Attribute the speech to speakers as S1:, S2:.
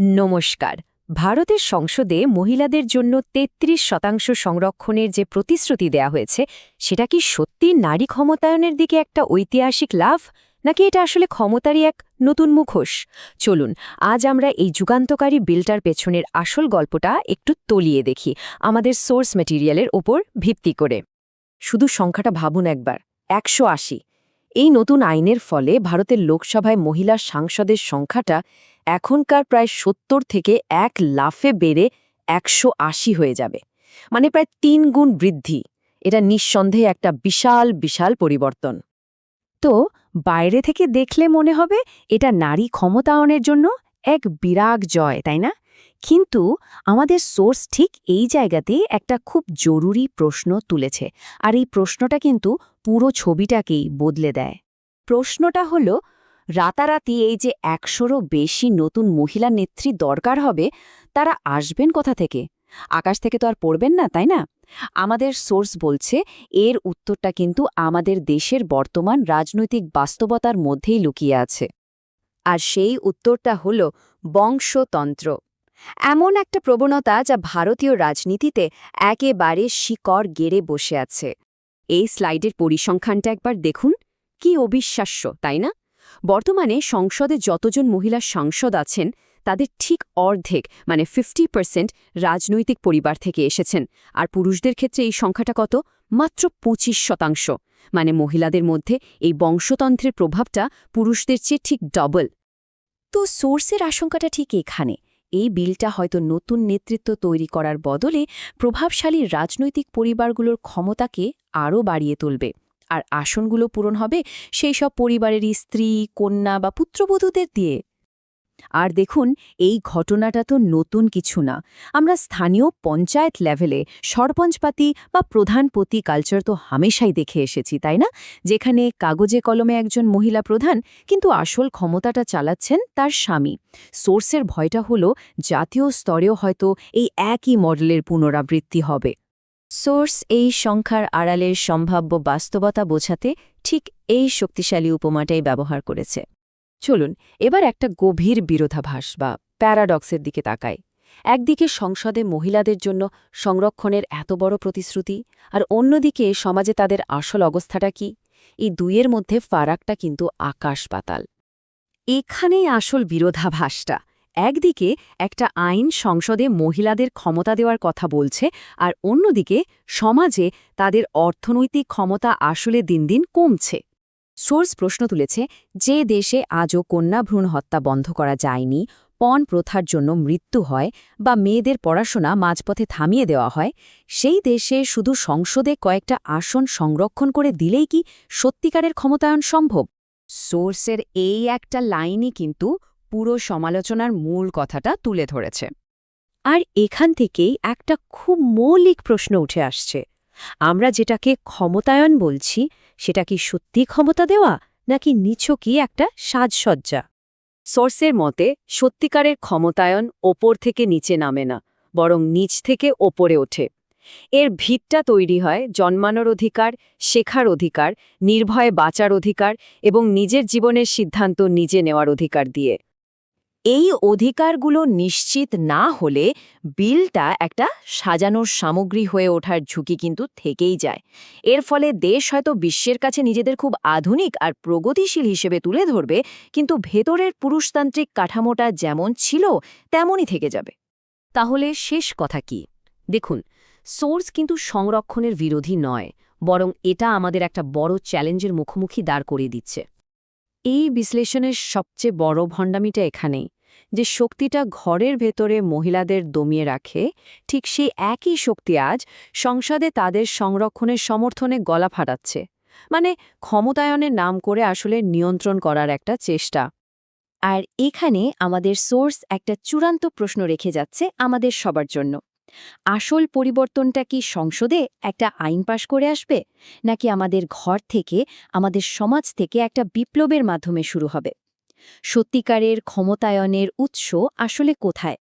S1: নমস্কার। ভারতের সংসদে মহিলাদের জন্য ৩৩% সংরক্ষণের যে প্রতিশ্রুতি দেয়া হয়েছে সেটা কি সত্যি নারী ক্ষমতায়নের দিকে একটা ঐতিহাসিক লাভ, নাকি এটা আসলে ক্ষমতারই এক নতুন মুখোশ? চলুন আজ আমরা এই যুগান্তকারী বিলটার পেছনের আসল গল্পটা একটু তলিয়ে দেখি আমাদের সোর্স ম্যাটেরিয়ালের ওপর ভিত্তি করে। শুধু সংখ্যাটা ভাবুন একবার, ১৮০। এই নতুন আইনের ফলে ভারতের লোকসভায় মহিলা সাংসদের সংখ্যাটা এখনকার প্রায় ৭০ থেকে ১ লাফে বেড়ে ১৮০ হয়ে যাবে। মানে প্রায় ৩ গুণ বৃদ্ধি। এটা নিঃসন্দেহে একটা বিশাল বিশাল পরিবর্তন। তো বাইরে থেকে দেখলে মনে হবে এটা নারী ক্ষমতায়নের জন্য এক বিরাট জয়, তাই না? কিন্তু আমাদের সোর্স ঠিক এই জায়গাতেই একটা খুব জরুরি প্রশ্ন তুলেছে, আর এই প্রশ্নটা কিন্তু পুরো ছবিটাকেই বদলে দেয়। প্রশ্নটা হলো, রাতারাতি এই যে ১০০রও বেশি নতুন মহিলা নেত্রী দরকার হবে, তারা আসবেন কোথা থেকে? আকাশ থেকে তো আর পড়বেন না, তাই না? আমাদের সোর্স বলছে এর উত্তরটা কিন্তু আমাদের দেশের বর্তমান রাজনৈতিক বাস্তবতার মধ্যেই লুকিয়ে আছে। আর সেই উত্তরটা হল বংশতন্ত্র, এমন একটা প্রবণতা যা ভারতীয় রাজনীতিতে একেবারে শিকড় গেড়ে বসে আছে। এই স্লাইডের পরিসংখ্যানটা একবার দেখুন, কি অবিশ্বাস্য, তাই না? বর্তমানে সংসদে যতজন মহিলা সাংসদ আছেন তাদের ঠিক অর্ধেক, মানে 50% রাজনৈতিক পরিবার থেকে এসেছেন। আর পুরুষদের ক্ষেত্রে এই সংখ্যাটা কত? মাত্র ২৫%। মানে মহিলাদের মধ্যে এই বংশতন্ত্রের প্রভাবটা পুরুষদের চেয়ে ঠিক ডবল। তো সোর্সের আশঙ্কাটা ঠিক এখানে। এই বিলটা হয়তো নতুন নেতৃত্ব তৈরি করার বদলে প্রভাবশালী রাজনৈতিক পরিবারগুলোর ক্ষমতাকে আরও বাড়িয়ে তুলবে। আর আসনগুলো পূরণ হবে সেই সব পরিবারেরই স্ত্রী, কন্যা বা পুত্রবধূদের দিয়ে। আর দেখুন, এই ঘটনাটা তো নতুন কিছু না। আমরা স্থানীয় পঞ্চায়েত লেভেলে সরপঞ্চপাতি বা প্রধানপতি কালচার তো হামেশাই দেখে এসেছি, তাই না? যেখানে কাগজে কলমে একজন মহিলা প্রধান, কিন্তু আসল ক্ষমতাটা চালাচ্ছেন তার স্বামী। সোর্সের ভয়টা হলো জাতীয় স্তরেও হয়তো এই একই মডেলের পুনরাবৃত্তি হবে। সোর্স এই সংখ্যার আড়ালের সম্ভাব্য বাস্তবতা বোঝাতে ঠিক এই শক্তিশালী উপমাটাই ব্যবহার করেছে। চলুন এবার একটা গভীর বিরোধাভাস বা প্যারাডক্সের দিকে তাকাই। একদিকে সংসদে মহিলাদের জন্য সংরক্ষণের এত বড় প্রতিশ্রুতি, আর অন্যদিকে সমাজে তাদের আসল অবস্থাটা কি? এই দুইয়ের মধ্যে ফারাকটা কিন্তু আকাশ পাতাল। এখানেই আসল বিরোধাভাসটা। একদিকে একটা আইন সংসদে মহিলাদের ক্ষমতা দেওয়ার কথা বলছে, আর অন্যদিকে সমাজে তাদের অর্থনৈতিক ক্ষমতা আসলে দিন দিন কমছে। সোর্স প্রশ্ন তুলেছে, যে দেশে আজও কন্যা ভ্রূণ হত্যা বন্ধ করা যায়নি, পণ প্রথার জন্য মৃত্যু হয় বা মেয়েদের পড়াশোনা মাঝপথে থামিয়ে দেওয়া হয়, সেই দেশে শুধু সংসদে কয়েকটা আসন সংরক্ষণ করে দিলেই কি সত্যিকারের ক্ষমতায়ন সম্ভব? সোর্সের এই একটা লাইনই কিন্তু পুরো সমালোচনার মূল কথাটা তুলে ধরেছে। আর এখান থেকেই একটা খুব মৌলিক প্রশ্ন উঠে আসছে, আমরা যেটাকে ক্ষমতায়ন বলছি সেটা কি সত্যি ক্ষমতা দেওয়া, নাকি নিছকই একটা সাজসজ্জা? সোর্সের মতে সত্যিকারের ক্ষমতায়ন ওপর থেকে নিচে নামে না, বরং নিচ থেকে ওপরে ওঠে। এর ভিতটা তৈরি হয় জন্মানোর অধিকার, শেখার অধিকার, নির্ভয়ে বাঁচার অধিকার এবং নিজের জীবনের সিদ্ধান্ত নিজে নেওয়ার অধিকার দিয়ে। এই অধিকারগুলো নিশ্চিত না হলে বিলটা একটা সাজানোর সামগ্রী হয়ে ওঠার ঝুঁকি কিন্তু থেকেই যায়। এর ফলে দেশ হয়তো বিশ্বের কাছে নিজেদের খুব আধুনিক আর প্রগতিশীল হিসেবে তুলে ধরবে, কিন্তু ভেতরের পুরুষতান্ত্রিক কাঠামোটা যেমন ছিল তেমনই থেকে যাবে। তাহলে শেষ কথা কি? দেখুন, সোর্স কিন্তু সংরক্ষণের বিরোধী নয়, বরং এটা আমাদের একটা বড় চ্যালেঞ্জের মুখোমুখি দাঁড় করিয়ে দিচ্ছে। এই বিশ্লেষণের সবচেয়ে বড় ভণ্ডামিটা এখানেই, যে শক্তিটা ঘরের ভেতরে মহিলাদের দমিয়ে রাখে, ঠিক সেই একই শক্তি আজ সংসদে তাদের সংরক্ষণের সমর্থনে গলা ফাটাচ্ছে। মানে ক্ষমতায়নের নাম করে আসলে নিয়ন্ত্রণ করার একটা চেষ্টা। আর এখানে আমাদের সোর্স একটা চূড়ান্ত প্রশ্ন রেখে যাচ্ছে আমাদের সবার জন্য। আসল পরিবর্তনটা কি সংসদে একটা আইন পাশ করে আসবে, নাকি আমাদের ঘর থেকে, আমাদের সমাজ থেকে একটা বিপ্লবের মাধ্যমে শুরু হবে? সত্যিকারের ক্ষমতায়নের উৎস আসলে কোথায়?